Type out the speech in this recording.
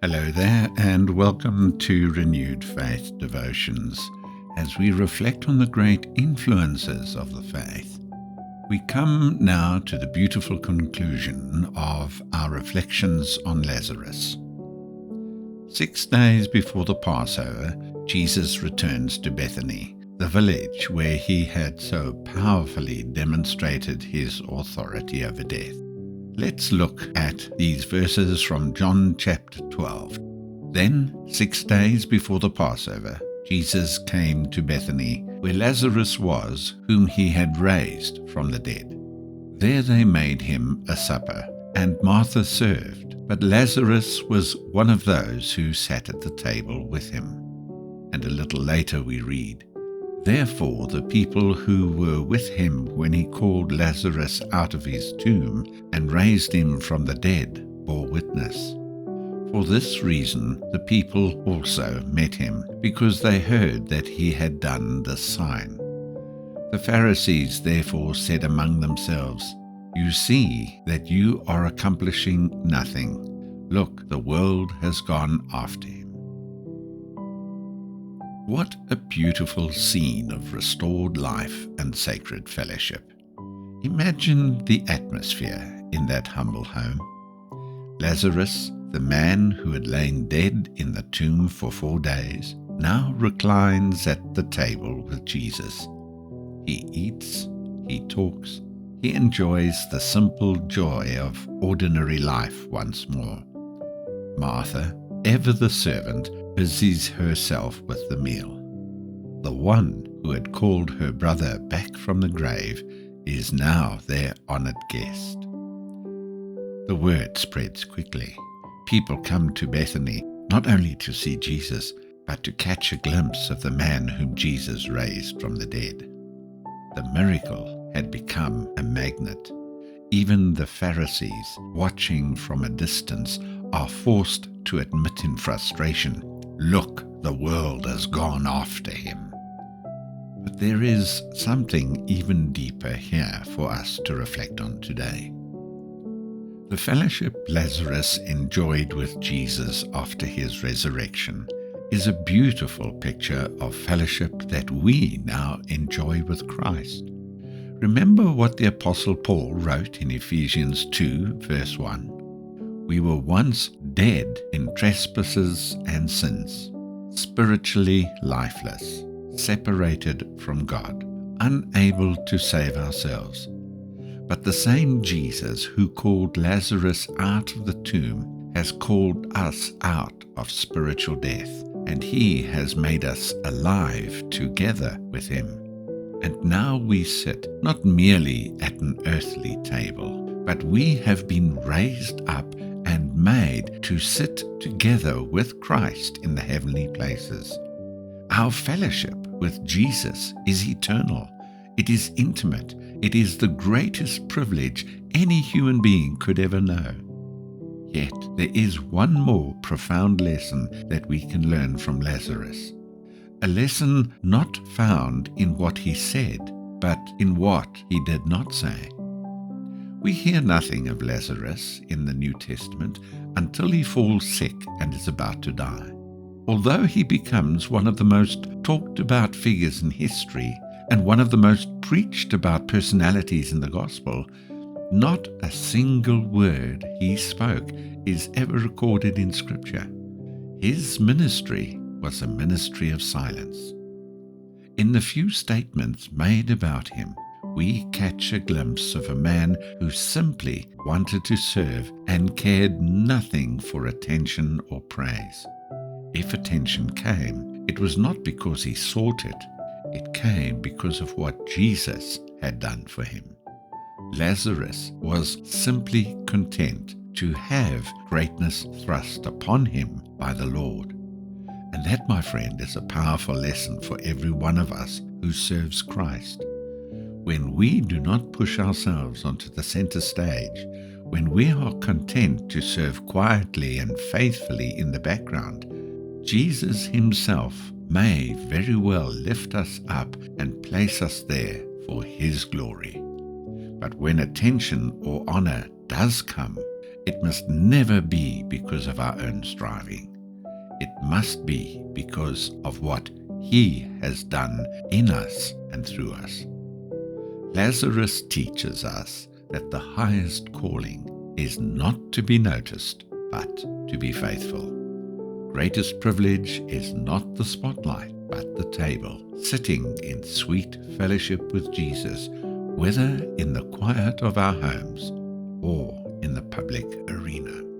Hello there, and welcome to Renewed Faith Devotions. As we reflect on the great influences of the faith, we come now to the beautiful conclusion of our reflections on Lazarus. 6 days before the Passover, Jesus returns to Bethany, the village where he had so powerfully demonstrated his authority over death. Let's look at these verses from John chapter 12. Then, 6 days before the Passover, Jesus came to Bethany, where Lazarus was, whom he had raised from the dead. There they made him a supper, and Martha served, but Lazarus was one of those who sat at the table with him. And a little later we read, "Therefore the people who were with him when he called Lazarus out of his tomb and raised him from the dead bore witness. For this reason the people also met him, because they heard that he had done this sign. The Pharisees therefore said among themselves, 'You see that you are accomplishing nothing. Look, the world has gone after him.'" What a beautiful scene of restored life and sacred fellowship. Imagine the atmosphere in that humble home. Lazarus, the man who had lain dead in the tomb for 4 days, now reclines at the table with Jesus. He eats, he talks, he enjoys the simple joy of ordinary life once more. Martha, ever the servant, busies herself with the meal. The one who had called her brother back from the grave is now their honored guest. The word spreads quickly. People come to Bethany not only to see Jesus, but to catch a glimpse of the man whom Jesus raised from the dead. The miracle had become a magnet. Even the Pharisees, watching from a distance, are forced to admit in frustration, "Look, the world has gone after him." But there is something even deeper here for us to reflect on today. The fellowship Lazarus enjoyed with Jesus after his resurrection is a beautiful picture of fellowship that we now enjoy with Christ. Remember what the Apostle Paul wrote in Ephesians 2, verse 1. "We were once dead in trespasses and sins, spiritually lifeless, separated from God, unable to save ourselves. But the same Jesus who called Lazarus out of the tomb has called us out of spiritual death, and he has made us alive together with him. And now we sit not merely at an earthly table, but we have been raised up and made to sit together with Christ in the heavenly places." Our fellowship with Jesus is eternal. It is intimate. It is the greatest privilege any human being could ever know. Yet there is one more profound lesson that we can learn from Lazarus. A lesson not found in what he said, but in what he did not say. We hear nothing of Lazarus in the New Testament until he falls sick and is about to die. Although he becomes one of the most talked about figures in history and one of the most preached about personalities in the gospel, not a single word he spoke is ever recorded in Scripture. His ministry was a ministry of silence. In the few statements made about him, we catch a glimpse of a man who simply wanted to serve and cared nothing for attention or praise. If attention came, it was not because he sought it. It came because of what Jesus had done for him. Lazarus was simply content to have greatness thrust upon him by the Lord. And that, my friend, is a powerful lesson for every one of us who serves Christ. When we do not push ourselves onto the center stage, when we are content to serve quietly and faithfully in the background, Jesus himself may very well lift us up and place us there for his glory. But when attention or honor does come, It must never be because of our own striving. It must be because of what He has done in us and through us. Lazarus teaches us that the highest calling is not to be noticed, but to be faithful. Greatest privilege is not the spotlight, but the table, sitting in sweet fellowship with Jesus, whether in the quiet of our homes or in the public arena.